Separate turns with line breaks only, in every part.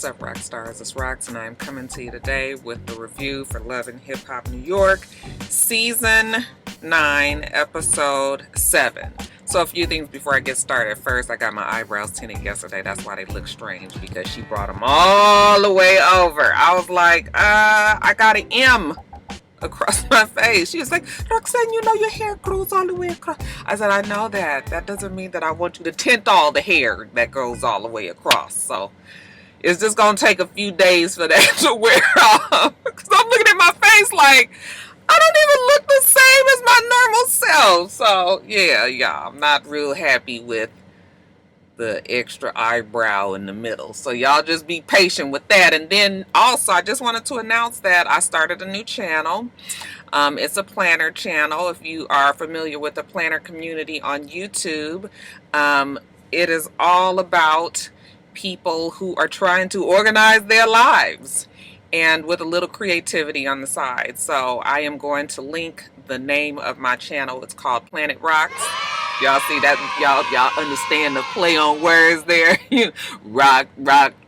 What's up, Roxstars? It's Rox, and I'm coming to you today with the review for Love and Hip Hop New York, Season 9, Episode 7. So a few things before I get started. First, I got my eyebrows tinted yesterday. That's why they look strange, because she brought them all the way over. I was like, I got an M across my face. She was like, Roxanne, you know your hair grows all the way across. I said, I know that. That doesn't mean that I want you to tint all the hair that goes all the way across. So it's just going to take a few days for that to wear off. Because I'm looking at my face like, I don't even look the same as my normal self. So, yeah, I'm not real happy with the extra eyebrow in the middle. So y'all just be patient with that. And then also, I just wanted to announce that I started a new channel. It's a planner channel. If you are familiar with the planner community on YouTube, it is all about people who are trying to organize their lives and with a little creativity on the side. So I am going to link the name of my channel. It's called It Rox. Y'all see that? Y'all understand the play on words there? Rock,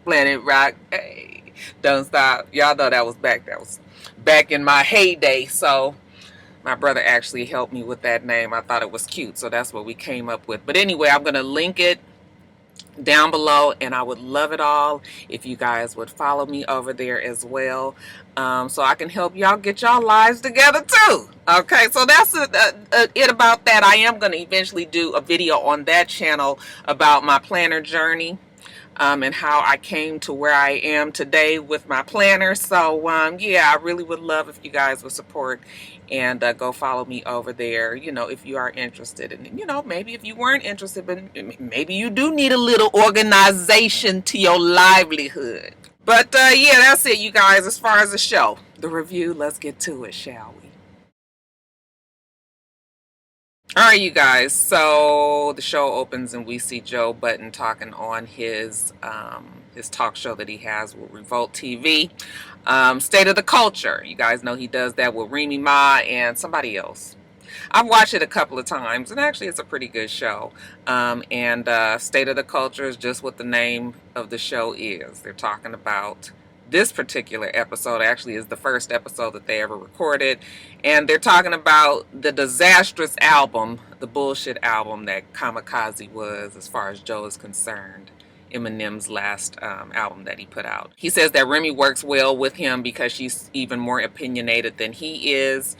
Planet Rock. Hey, don't stop. Y'all know that was back in my heyday. So my brother actually helped me with that name. I thought it was cute, so that's what we came up with. But anyway, I'm going to link it down below, and I would love it all if you guys would follow me over there as well, so I can help y'all get y'all lives together too. Okay, so that's it about that. I am going to eventually do a video on that channel about my planner journey, and how I came to where I am today with my planner. So yeah, I really would love if you guys would support and go follow me over there, if you are interested. And maybe if you weren't interested, but maybe you do need a little organization to your livelihood. But yeah, that's it, you guys. As far as the show, the review, let's get to it, shall we? All right, you guys, so the show opens and we see Joe Budden talking on his talk show that he has with Revolt TV, State of the Culture. You guys know he does that with Remy Ma and somebody else. I've watched it a couple of times, and actually it's a pretty good show. And State of the Culture is just what the name of the show is. They're talking about this particular episode. Actually is the first episode that they ever recorded, and they're talking about the disastrous album, the bullshit album that Kamikaze was, as far as Joe is concerned. Eminem's last album that he put out. He says that Remy works well with him because she's even more opinionated than he is.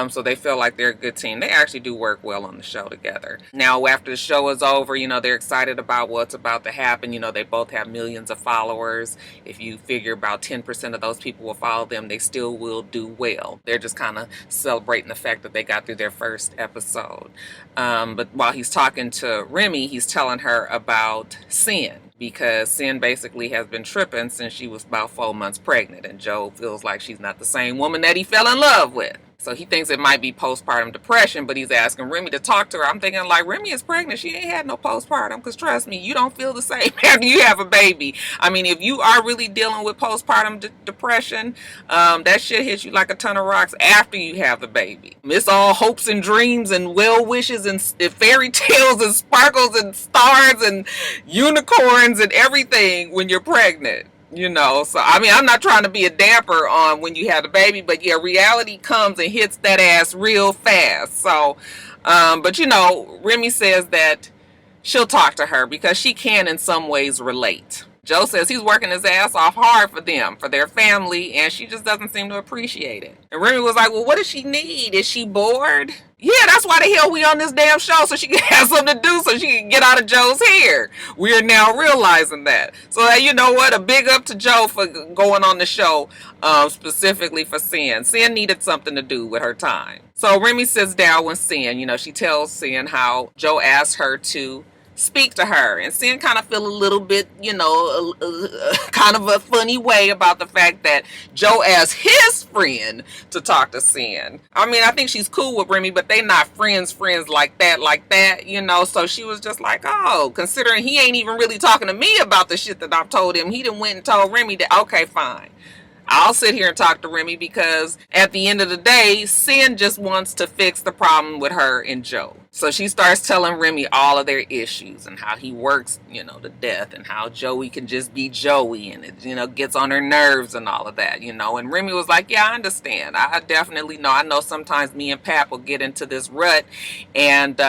So they feel like they're a good team. They actually do work well on the show together. Now, after the show is over, they're excited about what's about to happen. They both have millions of followers. If you figure about 10% of those people will follow them, they still will do well. They're just kind of celebrating the fact that they got through their first episode. But while he's talking to Remy, he's telling her about Sin, because Sin basically has been tripping since she was about 4 months pregnant, and Joe feels like she's not the same woman that he fell in love with. So he thinks it might be postpartum depression, but he's asking Remy to talk to her. I'm thinking, like, Remy is pregnant. She ain't had no postpartum, because trust me, you don't feel the same after you have a baby. I mean, if you are really dealing with postpartum depression, that shit hits you like a ton of rocks after you have the baby. It's all hopes and dreams and well wishes and fairy tales and sparkles and stars and unicorns and everything when you're pregnant. So I mean, I'm not trying to be a damper on when you have the baby, but yeah, reality comes and hits that ass real fast. So, but Remy says that she'll talk to her because she can in some ways relate. Joe says he's working his ass off hard for them, for their family, and she just doesn't seem to appreciate it. And Remy was like, well, what does she need? Is she bored? Yeah, that's why the hell we on this damn show, so she can have something to do, so she can get out of Joe's hair. We are now realizing that. So you know what? A big up to Joe for going on the show, specifically for Sin. Sin needed something to do with her time. So Remy sits down with Sin. She tells Sin how Joe asked her to speak to her, and Sin kind of feel a little bit, kind of a funny way about the fact that Joe asked his friend to talk to Sin. I mean, I think she's cool with Remy, but they not friends like that, so she was just like, oh, considering he ain't even really talking to me about the shit that I've told him, he done went and told Remy that, okay, fine, I'll sit here and talk to Remy, because at the end of the day, Sin just wants to fix the problem with her and Joe. So she starts telling Remy all of their issues and how he works, to death, and how Joey can just be Joey, and it, gets on her nerves and all of that, And Remy was like, yeah, I understand. I definitely know. I know sometimes me and Pap will get into this rut, and,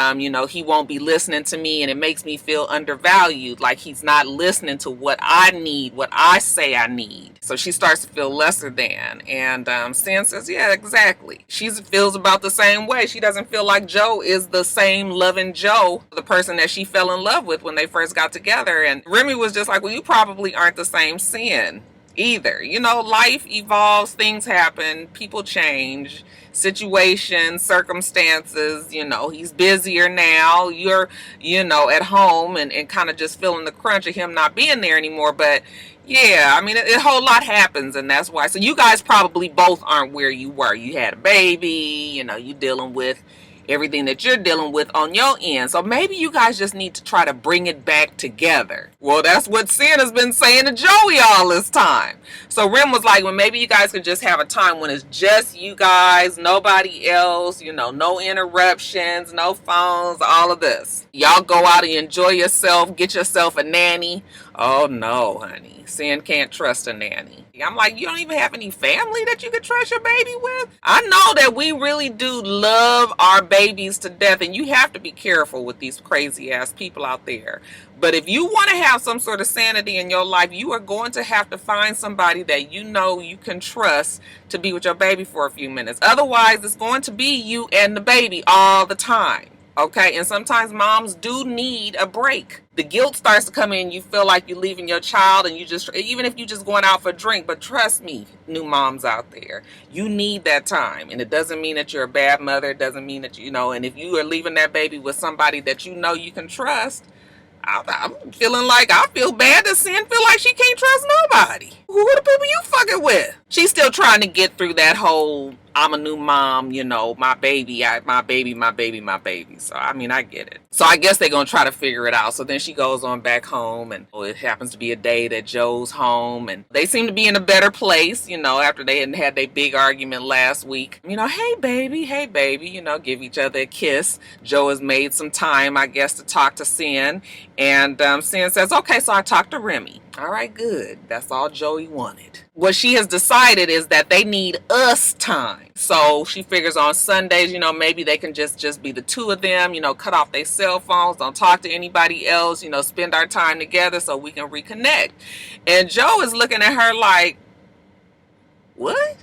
he won't be listening to me, and it makes me feel undervalued, like he's not listening to what I need, what I say I need. So she starts to feel lesser than, and Sin says, yeah, exactly. She feels about the same way. She doesn't feel like Joe is the same loving Joe, the person that she fell in love with when they first got together. And Remy was just like, well, you probably aren't the same Sin either. Life evolves, things happen, people change, situations, circumstances, he's busier now. You're, at home and kind of just feeling the crunch of him not being there anymore. But yeah, I mean, a whole lot happens, and that's why. So you guys probably both aren't where you were. You had a baby, you dealing with everything that you're dealing with on your end. So maybe you guys just need to try to bring it back together. Well, that's what Sin has been saying to Joey all this time. So Rim was like, well, maybe you guys could just have a time when it's just you guys, nobody else, no interruptions, no phones, all of this. Y'all go out and enjoy yourself, get yourself a nanny. Oh no, honey. Sin can't trust a nanny. I'm like, you don't even have any family that you could trust your baby with? I know that we really do love our babies to death, and you have to be careful with these crazy ass people out there. But if you want to have some sort of sanity in your life, you are going to have to find somebody that you can trust to be with your baby for a few minutes. Otherwise, it's going to be you and the baby all the time. Okay, and sometimes moms do need a break. The guilt starts to come in. You feel like you're leaving your child, and even if you're just going out for a drink, but trust me, new moms out there, you need that time. And it doesn't mean that you're a bad mother. It doesn't mean that, and if you are leaving that baby with somebody that you can trust, I'm feeling like I feel bad that Sin feel like she can't trust nobody. Who are the people you fucking with? She's still trying to get through that whole I'm a new mom, my baby. So, I mean, I get it. So I guess they're going to try to figure it out. So then she goes on back home, and it happens to be a day that Joe's home, and they seem to be in a better place, after they had their big argument last week. Hey baby, give each other a kiss. Joe has made some time, I guess, to talk to Sin, and Sin says, okay, so I talked to Remy. All right, good. That's all Joey wanted. What she has decided is that they need us time. So she figures on Sundays, maybe they can just be the two of them, cut off their cell phones, don't talk to anybody else, spend our time together so we can reconnect. And Joe is looking at her like, what?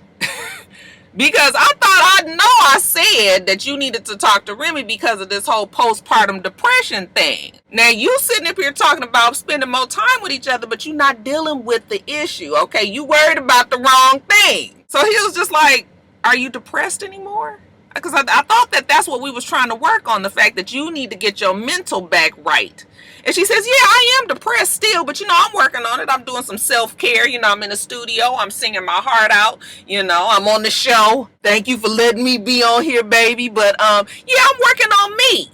Because I said that you needed to talk to Remy because of this whole postpartum depression thing. Now you sitting up here talking about spending more time with each other, but you're not dealing with the issue, okay? You worried about the wrong thing. So he was just like, are you depressed anymore? Because I thought that's what we was trying to work on, the fact that you need to get your mental back right. And she says, yeah, I am depressed still, but I'm working on it. I'm doing some self-care. I'm in the studio. I'm singing my heart out. I'm on the show. Thank you for letting me be on here, baby. But yeah, I'm working on me.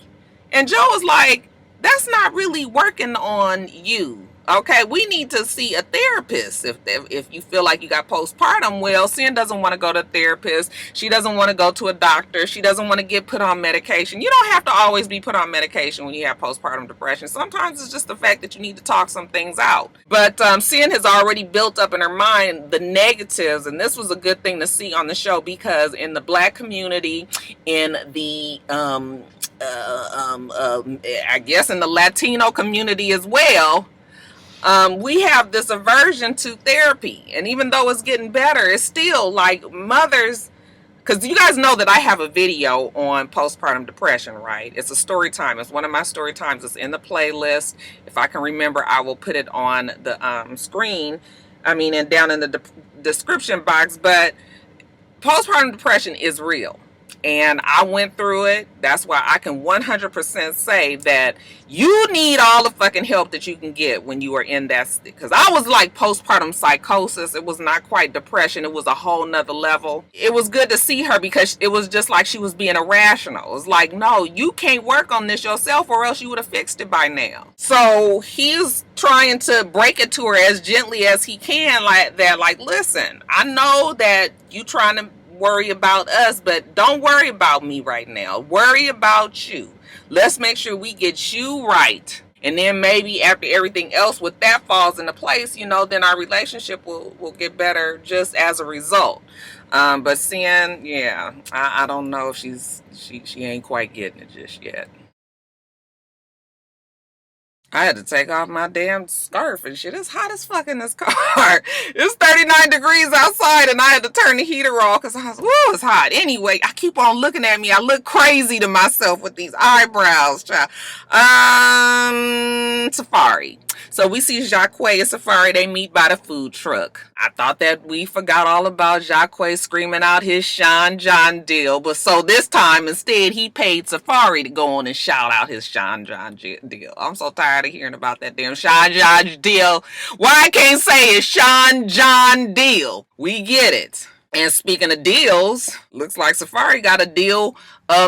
And Joe was like, that's not really working on you. Okay, we need to see a therapist if you feel like you got postpartum. Well, Sin doesn't want to go to a therapist. She doesn't want to go to a doctor. She doesn't want to get put on medication. You don't have to always be put on medication when you have postpartum depression. Sometimes it's just the fact that you need to talk some things out. But Sin has already built up in her mind the negatives, and this was a good thing to see on the show because in the Black community, in the I guess in the Latino community as well, we have this aversion to therapy. And even though it's getting better, it's still like mothers, because you guys know that I have a video on postpartum depression, right? It's a story time. It's one of my story times. It's in the playlist. If I can remember, I will put it on the screen. And down in the description box. But postpartum depression is real. And I went through it. That's why I can 100% say that you need all the fucking help that you can get when you are in that. Because I was like postpartum psychosis. It was not quite depression. It was a whole nother level. It was good to see her because it was just like she was being irrational. It was like, no, you can't work on this yourself or else you would have fixed it by now. So he's trying to break it to her as gently as he can, like that. Like, listen, I know that you trying to worry about us, but don't worry about me right now. Worry about you. Let's make sure we get you right. And then maybe after everything else with that falls into place, then our relationship will get better just as a result. But seeing, yeah, I don't know if she ain't quite getting it just yet. I had to take off my damn scarf and shit. It's hot as fuck in this car. It's 39 degrees outside and I had to turn the heater off because I was, woo, it's hot. Anyway, I keep on looking at me. I look crazy to myself with these eyebrows, child. Safaree. So we see Jacques and Safaree. They meet by the food truck. I thought that we forgot all about Jacques screaming out his Sean John deal. But so this time, instead, he paid Safaree to go on and shout out his Sean John deal. I'm so tired of hearing about that damn Sean John deal. Why I can't say it's Sean John deal? We get it. And speaking of deals, looks like Safaree got a deal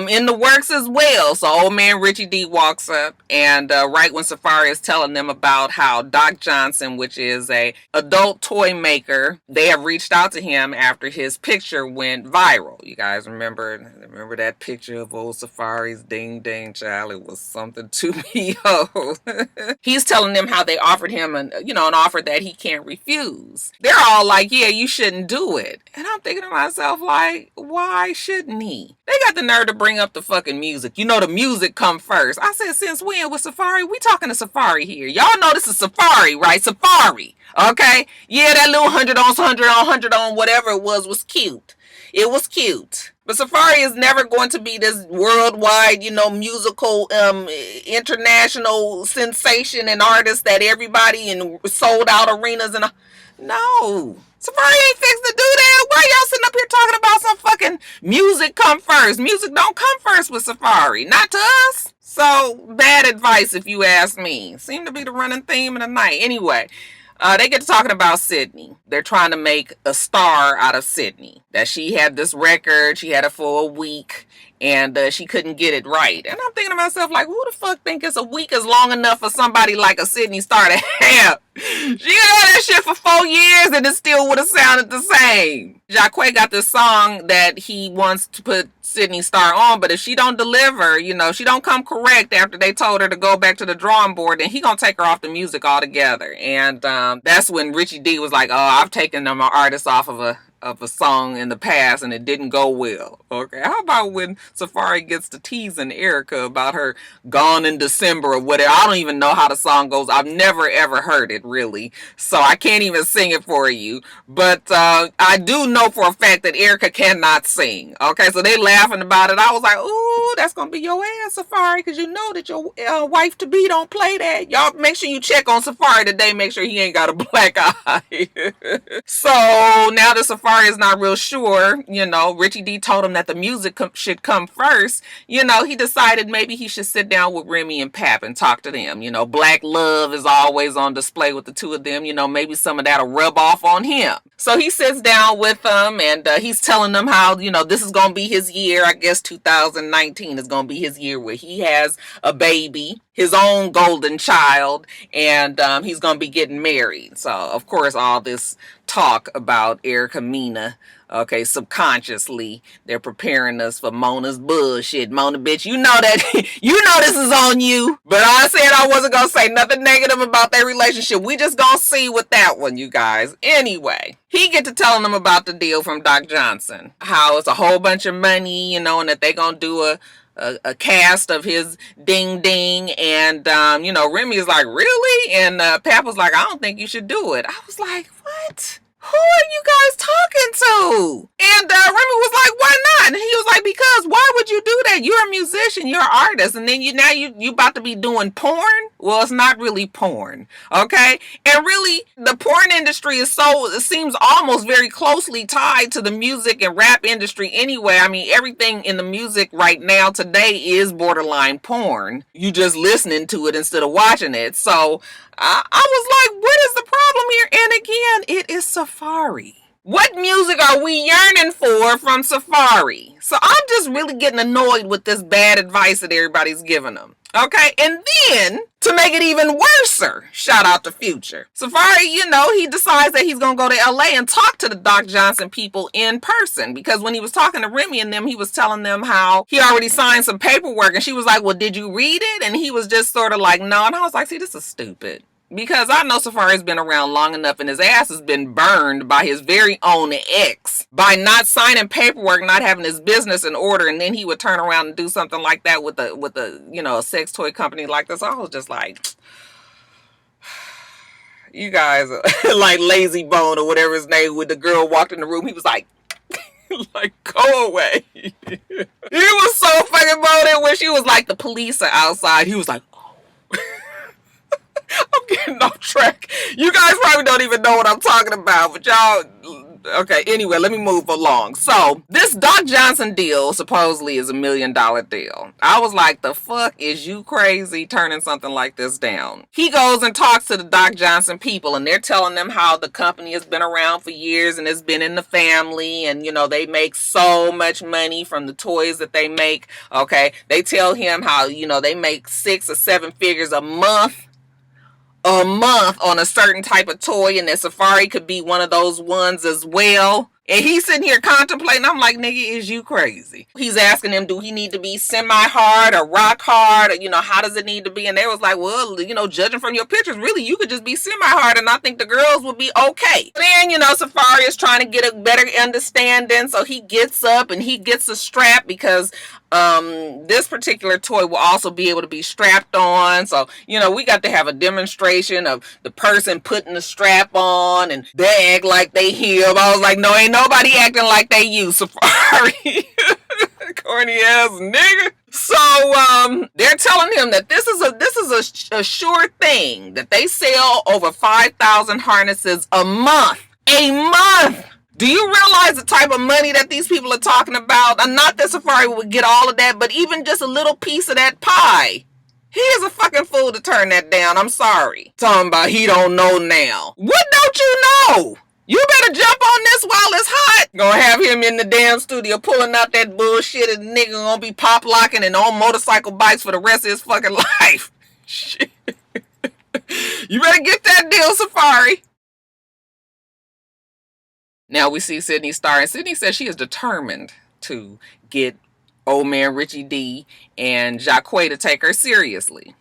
in the works as well. So old man Richie D walks up, and right when Safaree is telling them about how Doc Johnson, which is a adult toy maker, they have reached out to him after his picture went viral. You guys remember that picture of old Safaree's ding ding child? It was something to behold. He's telling them how they offered him an offer that he can't refuse. They're all like, yeah, you shouldn't do it. And I'm thinking to myself, like, why shouldn't he? They got the nerve to bring up the fucking music. The music come first. I said, since when with Safaree? We talking to Safaree here. Y'all know this is Safaree, right? Safaree. Okay? Yeah, that little 100 on, whatever it was cute. It was cute. But Safaree is never going to be this worldwide, musical, international sensation and artist that everybody in sold out arenas and no. Safaree ain't fixed to do that. Why y'all sitting up here talking about some fucking music come first? Music don't come first with Safaree. Not to us. So, bad advice if you ask me. Seemed to be the running theme of the night. Anyway, they get to talking about Sydney. They're trying to make a star out of Sydney. That she had this record. She had it for a week. And she couldn't get it right. And I'm thinking to myself, like, who the fuck think it's a week is long enough for somebody like a Sydney Star to have? She had that shit for 4 years and it still would have sounded the same. Jacques got this song that he wants to put Sydney Star on, but if she don't deliver, she don't come correct after they told her to go back to the drawing board, then he gonna take her off the music altogether. And that's when Richie D was like, oh, I've taken them artists off of a song in the past and it didn't go well. Okay, how about when Safaree gets to teasing Erica about her Gone in December or whatever? I don't even know how the song goes. I've never ever heard it really, so I can't even sing it for you. But I do know for a fact that Erica cannot sing. Okay, so they laughing about it. I was like, ooh, that's gonna be your ass, Safaree, because you know that your wife to be don't play that. Y'all make sure you check on Safaree today. Make sure he ain't got a black eye. So now that Safaree is not real sure, Richie D told him that the music should come first. He decided maybe he should sit down with Remy and Pap and talk to them. Black love is always on display with the two of them. Maybe some of that'll rub off on him. So he sits down with them and he's telling them how, this is going to be his year. I guess 2019 is going to be his year where he has a baby, his own golden child, and he's going to be getting married. So, of course, all this talk about Erica Mena, okay, subconsciously, they're preparing us for Mona's bullshit. Mona, bitch, you know that, this is on you. But I said I wasn't going to say nothing negative about their relationship. We just going to see with that one, you guys. Anyway, he get to telling them about the deal from Doc Johnson. How it's a whole bunch of money, and that they going to do a cast of his ding ding, and Remy is like, really? And Pap was like, I don't think you should do it. I was like, what? Who are you guys talking to? And Remy was like, why not? And he was like, because why would you do that? You're a musician, you're an artist, and then you about to be doing porn? Well, it's not really porn, okay? And really, the porn industry it seems almost very closely tied to the music and rap industry anyway. I mean, everything in the music right now today is borderline porn. You just listening to it instead of watching it. So I was like, what is the problem here? And again, it is Safaree. What music are we yearning for from Safaree? So I'm just really getting annoyed with this bad advice that everybody's giving them. Okay, and then to make it even worser, shout out to Future. Safaree, he decides that he's gonna go to LA and talk to the Doc Johnson people in person, because when he was talking to Remy and them, he was telling them how he already signed some paperwork, and she was like, well, did you read it? And he was just sort of like, no. And I was like, see, this is stupid. Because I know Safaree's been around long enough and his ass has been burned by his very own ex by not signing paperwork, not having his business in order, and then he would turn around and do something like that with a sex toy company like this. I was just like, you guys are like Lazy Bone or whatever his name, when the girl walked in the room, he was like, like, go away. He was so fucking bold when she was like, the police are outside. He was like, I'm getting off track. You guys probably don't even know what I'm talking about, but y'all, okay, anyway, let me move along. So, this Doc Johnson deal supposedly is $1 million deal. I was like, the fuck is you crazy turning something like this down? He goes and talks to the Doc Johnson people, and they're telling them how the company has been around for years and it's been in the family, and, they make so much money from the toys that they make, okay? They tell him how, they make 6 or 7 figures a month on a certain type of toy, and that Safaree could be one of those ones as well. And he's sitting here contemplating. I'm like, nigga, is you crazy? He's asking them, do he need to be semi-hard or rock hard? Or, how does it need to be? And they was like, well, judging from your pictures, really, you could just be semi-hard, and I think the girls would be okay. Then, Safaree is trying to get a better understanding, so he gets up and he gets a strap, because this particular toy will also be able to be strapped on. So, we got to have a demonstration of the person putting the strap on, and they act like they him. I was like, no, ain't nobody acting like they you, Safaree. Corny ass nigga. So, they're telling him that this is a sure thing, that they sell over 5,000 harnesses a month. A month! Do you realize the type of money that these people are talking about? And not that Safaree would get all of that, but even just a little piece of that pie. He is a fucking fool to turn that down. I'm sorry. Talking about he don't know now. What don't you know? You better jump on this while it's hot. Gonna have him in the damn studio pulling out that bullshit, and the nigga gonna be pop locking and on motorcycle bikes for the rest of his fucking life. Shit. You better get that deal, Safaree. Now we see Sydney Star, and Sydney says she is determined to get old man Richie D and Jacquet to take her seriously.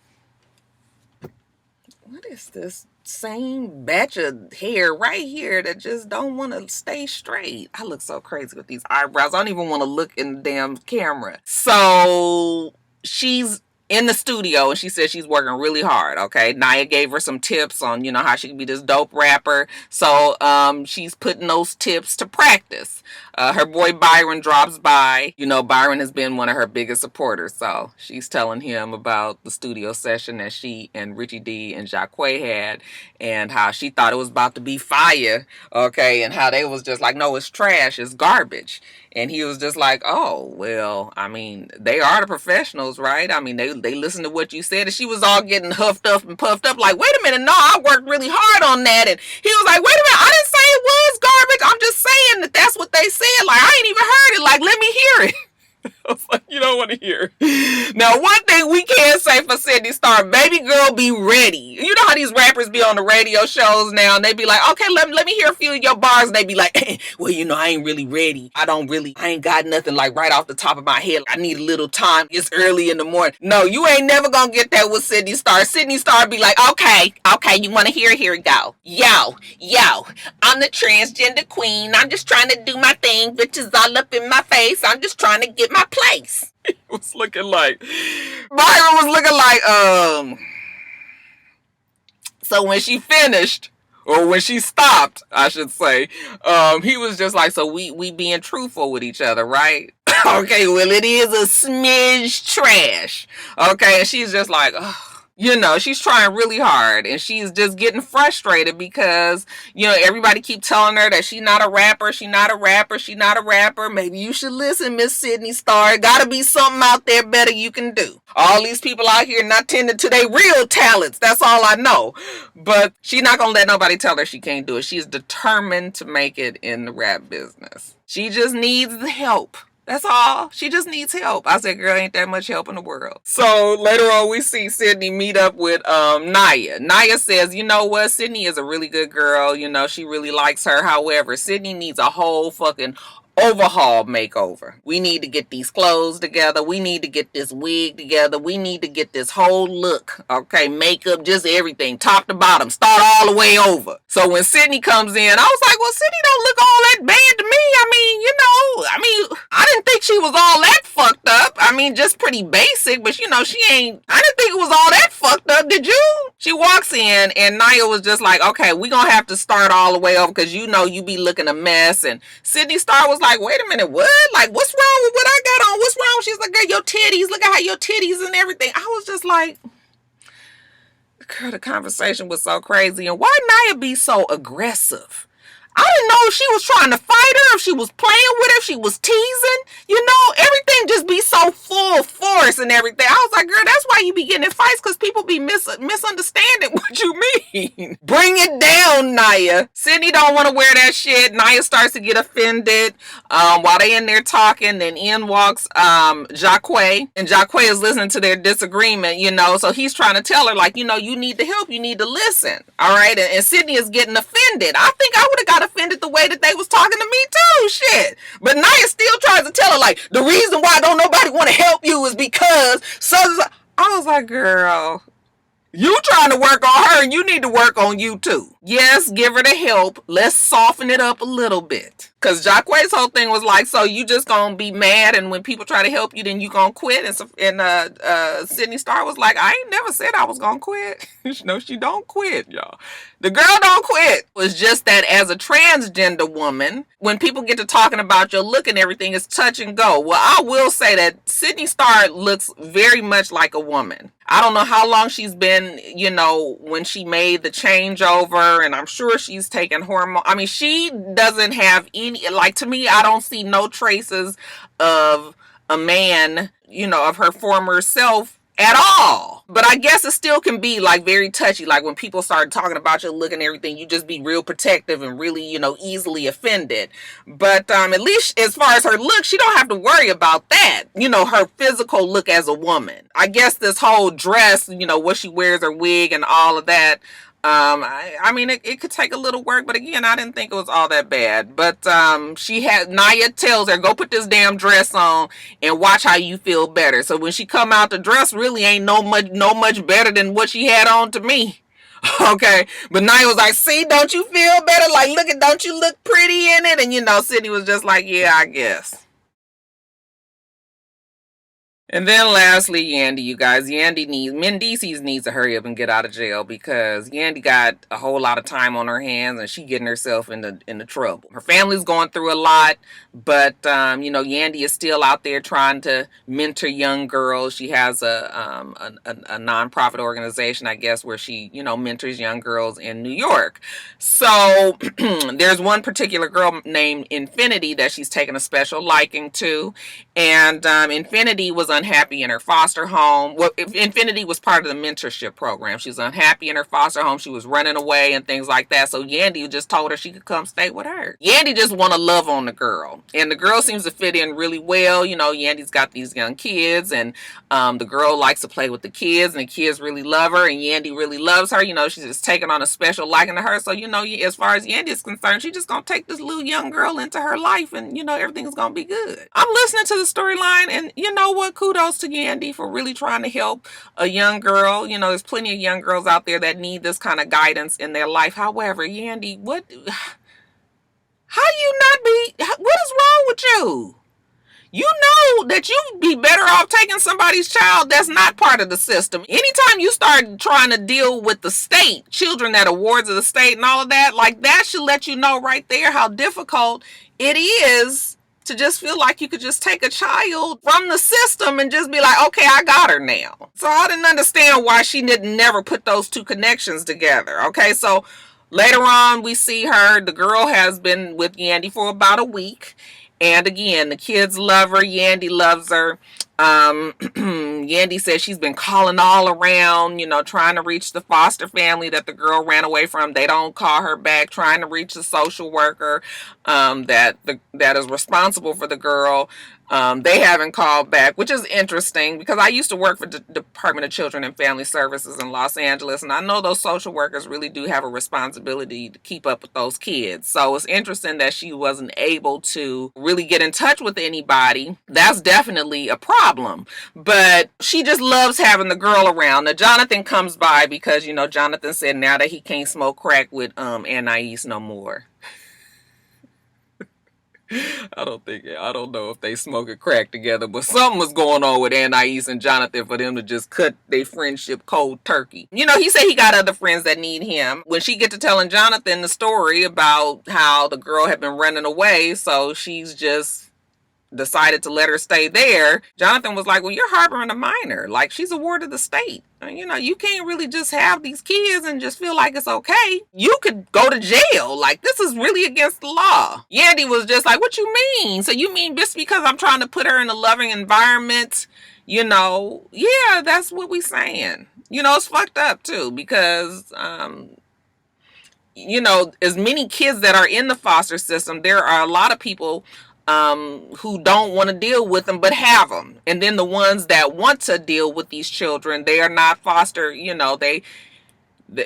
What is this same batch of hair right here that just don't want to stay straight? I look so crazy with these eyebrows. I don't even want to look in the damn camera. So she's in the studio, and she says she's working really hard, okay? Naya gave her some tips on, how she can be this dope rapper. So she's putting those tips to practice. Her boy Byron drops by. Byron has been one of her biggest supporters. So she's telling him about the studio session that she and Richie D and Jacquet had, and how she thought it was about to be fire, okay? And how they was just like, no, it's trash, it's garbage. And he was just like, oh, well, I mean, they are the professionals, right? I mean, they listened to what you said. And she was all getting huffed up and puffed up like, wait a minute, no, I worked really hard on that. And he was like, wait a minute, I didn't say it was garbage. I'm just saying that that's what they said. Like, I ain't even heard it. Like, let me hear it. I was like, you don't want to hear. Now, one thing we can say for Sydney Star, baby girl, be ready. You know how these rappers be on the radio shows now, and they be like, okay, let me hear a few of your bars. And they be like, well, I ain't really ready. I ain't got nothing like right off the top of my head. I need a little time. It's early in the morning. No, you ain't never gonna get that with Sydney Star. Sydney Star be like, okay, you want to hear it? Here it go. Yo, I'm the transgender queen. I'm just trying to do my thing. Bitches all up in my face. I'm just trying to get my place. He was looking like Byron was looking like so when she finished, or when she stopped, I should say, he was just like, so we being truthful with each other, right? Okay, well, it is a smidge trash. Okay, and she's just like, ugh. You know, she's trying really hard and she's just getting frustrated because, you know, everybody keep telling her that she's not a rapper, she's not a rapper, she's not a rapper. Maybe you should listen, Miss Sydney Star. Gotta be something out there better you can do. All these people out here not tending to their real talents. That's all I know. But she's not gonna let nobody tell her she can't do it. She's determined to make it in the rap business. She just needs the help. That's all. She just needs help. I said, girl, ain't that much help in the world. So later on, we see Sydney meet up with Naya. Naya says, you know what? Sydney is a really good girl. You know, she really likes her. However, Sydney needs a whole fucking overhaul makeover. We need to get these clothes together. We need to get this wig together. We need to get this whole look. Okay, makeup, just everything, top to bottom. Start all the way over. So when Sydney comes in, I was like, well, Sydney don't look all that bad to me. I mean, you know, I didn't think she was all that fucked up. I mean, just pretty basic, but you know, I didn't think it was all that fucked up. Did you? She walks in and Naya was just like, okay, we gonna have to start all the way over because you know you be looking a mess. And Sydney Star was like, wait a minute, what? Like, what's wrong with what I got on? What's wrong? She's like, girl, your titties, look at how your titties and everything. I was just like, girl, the conversation was so crazy. And why Naya be so aggressive? I didn't know if she was trying to fight her, if she was playing with her, if she was teasing. You know, everything just be so full force and everything. I was like, girl, that's why you be getting in fights, because people be misunderstanding what you mean. Bring it down, Naya. Sydney don't want to wear that shit. Naya starts to get offended while they in there talking. Then in walks Jacquay, and Jacquay is listening to their disagreement, you know. So he's trying to tell her, like, you know, you need to help, you need to listen. All right. And Sydney is getting offended. I think I would have got offended the way that they was talking to me too. Shit. But Naya still tries to tell her, like, the reason why don't nobody want to help you is because I was like, girl, you trying to work on her and you need to work on you too. Yes, give her the help. Let's soften it up a little bit. Because Jacquay's whole thing was like, so you just gonna be mad and when people try to help you, then you gonna quit? And Sydney Star was like, I ain't never said I was gonna quit. No, she don't quit, y'all. The girl don't quit. It was just that as a transgender woman, when people get to talking about your look and everything, it's touch and go. Well, I will say that Sydney Star looks very much like a woman. I don't know how long she's been, you know, when she made the changeover, and I'm sure she's taken hormone. I mean, she doesn't have any, like, to me, I don't see no traces of a man, you know, of her former self at all. But I guess it still can be like very touchy. Like when people start talking about your look and everything, you just be real protective and really, you know, easily offended. But at least as far as her look, she don't have to worry about that. You know, her physical look as a woman. I guess this whole dress, you know, what she wears, her wig and all of that. I mean, it could take a little work, but again, I didn't think it was all that bad. But Naya tells her, go put this damn dress on and watch how you feel better. So when she come out, the dress really ain't no much better than what she had on to me. Okay, but Naya was like, see, don't you feel better? Like, don't you look pretty in it? And you know, Sydney was just like, yeah, I guess. And then lastly, Yandy, you guys. Mendices needs to hurry up and get out of jail because Yandy got a whole lot of time on her hands and she getting herself into trouble. Her family's going through a lot, but you know, Yandy is still out there trying to mentor young girls. She has a nonprofit organization, I guess, where she, you know, mentors young girls in New York. So there's one particular girl named Infinity that she's taken a special liking to, and Infinity was unhappy in her foster home. Well, Infinity was part of the mentorship program. She was unhappy in her foster home. She was running away and things like that. So Yandy just told her she could come stay with her. Yandy just want to love on the girl. And the girl seems to fit in really well. You know, Yandy's got these young kids and the girl likes to play with the kids and the kids really love her and Yandy really loves her. You know, she's just taking on a special liking to her. So, you know, as far as Yandy is concerned, she's just going to take this little young girl into her life and, you know, everything's going to be good. I'm listening to the storyline and you know what? Kudos to Yandy for really trying to help a young girl. You know, there's plenty of young girls out there that need this kind of guidance in their life. However, Yandy, what is wrong with you? You know that you'd be better off taking somebody's child that's not part of the system. Anytime you start trying to deal with the state, children that are wards of the state and all of that, like that should let you know right there how difficult it is to just feel like you could just take a child from the system and just be like, okay, I got her now. So I didn't understand why she didn't never put those two connections together. Okay, so later on we see her, the girl has been with Yandy for about a week. And again, the kids love her. Yandy loves her. Yandy says she's been calling all around, trying to reach the foster family that the girl ran away from. They don't call her back, trying to reach the social worker that is responsible for the girl. They haven't called back, which is interesting because I used to work for the Department of Children and Family Services in Los Angeles, and I know those social workers really do have a responsibility to keep up with those kids. So it's interesting that she wasn't able to really get in touch with anybody. That's definitely a problem, but she just loves having the girl around. Now, Jonathan comes by because, Jonathan said now that he can't smoke crack with Anais no more. I don't know if they smoking crack together, but something was going on with Anais and Jonathan for them to just cut their friendship cold turkey. He said he got other friends that need him. When she get to telling Jonathan the story about how the girl had been running away, so she's just decided to let her stay there, Jonathan was like, well, you're harboring a minor. Like, she's a ward of the state. You can't really just have these kids and just feel like it's okay. You could go to jail. Like, this is really against the law. Yandy was just like, what you mean? So you mean just because I'm trying to put her in a loving environment, yeah, that's what we saying. It's fucked up too because, as many kids that are in the foster system, there are a lot of people who don't want to deal with them but have them, and then the ones that want to deal with these children, they are not foster,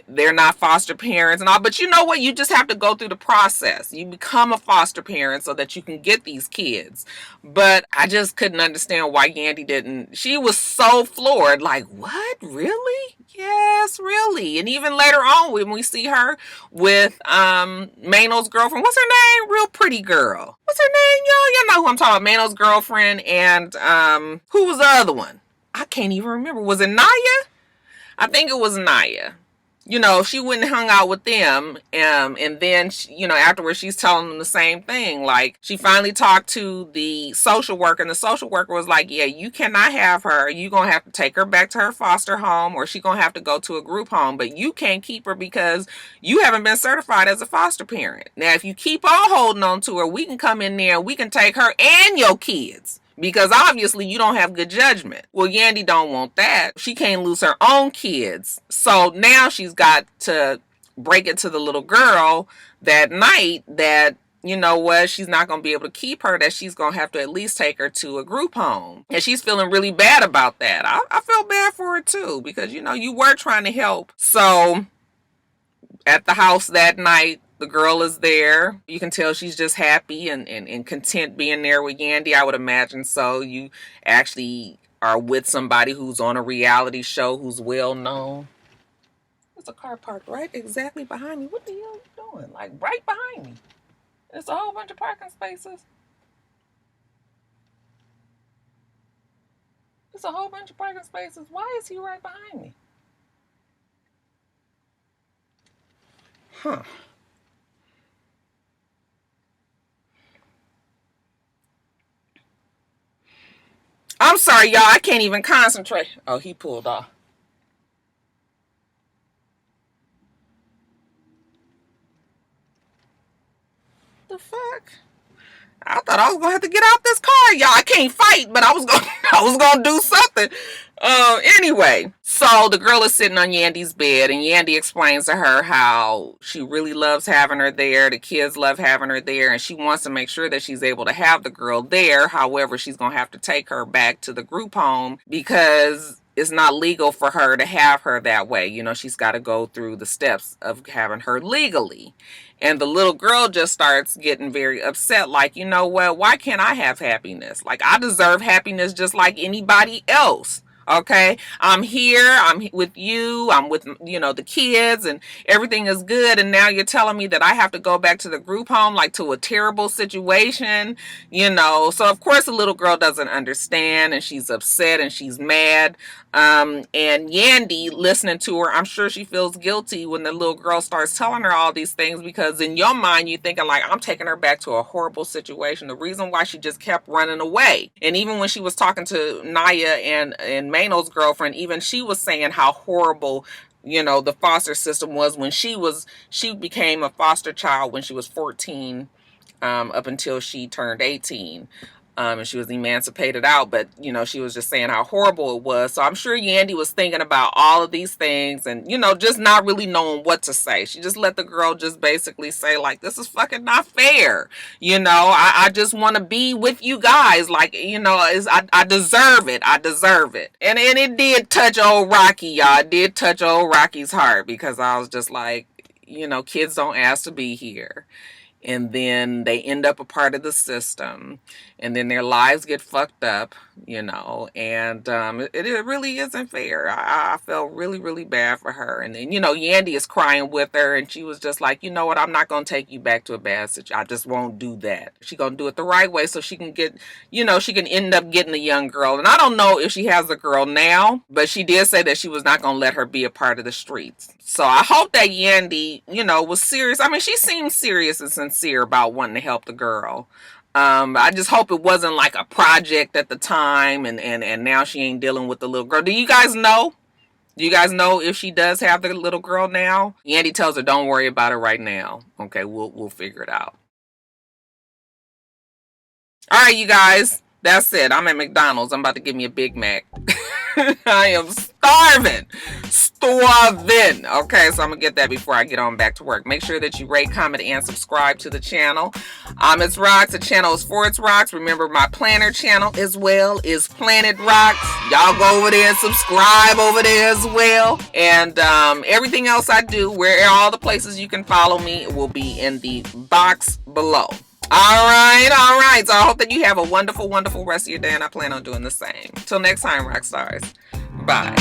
they're not foster parents and all. But you know what, you just have to go through the process. You become a foster parent so that you can get these kids. But I just couldn't understand why Yandy didn't. She was so floored, like, what, really? Yes, really. And even later on when we see her with Mano's girlfriend, what's her name? Real pretty girl. What's her name, y'all know who I'm talking about. Mano's girlfriend. And who was the other one? I can't even remember. Was it Naya? I think it was Naya. She went and hung out with them. And then, afterwards, she's telling them the same thing. Like, she finally talked to the social worker, and the social worker was like, yeah, you cannot have her. You're going to have to take her back to her foster home, or she's going to have to go to a group home. But you can't keep her because you haven't been certified as a foster parent. Now, if you keep on holding on to her, we can come in there and we can take her and your kids. Because obviously you don't have good judgment. Well, Yandy don't want that. She can't lose her own kids. So now she's got to break it to the little girl that night that, she's not going to be able to keep her, that she's going to have to at least take her to a group home. And she's feeling really bad about that. I feel bad for her too, because, you were trying to help. So at the house that night, the girl is there. You can tell she's just happy and content being there with Yandy. I would imagine so. You actually are with somebody who's on a reality show, who's well known. There's a car parked right exactly behind me. What the hell are you doing? Like, right behind me. There's a whole bunch of parking spaces. There's a whole bunch of parking spaces. Why is he right behind me? Huh. I'm sorry, y'all. I can't even concentrate. Oh, he pulled off. The fuck? I thought I was gonna have to get out this car, y'all. I can't fight, but I was gonna I was gonna do something. Anyway, so the girl is sitting on Yandy's bed, and Yandy explains to her how she really loves having her there. The kids love having her there, and she wants to make sure that she's able to have the girl there. However, she's gonna have to take her back to the group home because it's not legal for her to have her that way. She's got to go through the steps of having her legally. And the little girl just starts getting very upset. Like, you know what? Why can't I have happiness? Like, I deserve happiness just like anybody else. Okay, I'm here. with you. I'm with, the kids, and everything is good. And now you're telling me that I have to go back to the group home, like to a terrible situation, So of course the little girl doesn't understand, and she's upset and she's mad. And Yandy, listening to her, I'm sure she feels guilty when the little girl starts telling her all these things, because in your mind you're thinking like, I'm taking her back to a horrible situation. The reason why she just kept running away. And even when she was talking to Naya and Mano's girlfriend, even she was saying how horrible the foster system was when she became a foster child when she was 14, up until she turned 18. And she was emancipated out, but she was just saying how horrible it was. So I'm sure Yandy was thinking about all of these things, and just not really knowing what to say. She just let the girl just basically say like, this is fucking not fair. I just want to be with you guys. Like, I deserve it. I deserve it. And it did touch old Rocky, y'all. It did touch old Rocky's heart, because I was just like, kids don't ask to be here. And then they end up a part of the system, and then their lives get fucked up, and it really isn't fair. I felt really, really bad for her. And then, Yandy is crying with her, and she was just like, you know what, I'm not going to take you back to a bad situation. I just won't do that. She's going to do it the right way so she can get, she can end up getting a young girl. And I don't know if she has a girl now, but she did say that she was not going to let her be a part of the streets. So I hope that Yandy, was serious. I mean, she seemed serious and sincere about wanting to help the girl. I just hope it wasn't like a project at the time, and now she ain't dealing with the little girl. Do you guys know? Do you guys know if she does have the little girl now? Yandy tells her, don't worry about it right now. Okay, we'll figure it out. All right, you guys. That's it. I'm at McDonald's. I'm about to give me a Big Mac. I am starving. Okay, so I'm gonna get that before I get on back to work. Make sure that you rate, comment, and subscribe to the channel. It's Rox. The channel is for It's Rox. Remember, my planner channel as well is Planet Rox. Y'all go over there and subscribe over there as well. And everything else I do, where all the places you can follow me, will be in the box below. All right. So I hope that you have a wonderful, wonderful rest of your day, and I plan on doing the same. Till next time, Roxstars. Bye.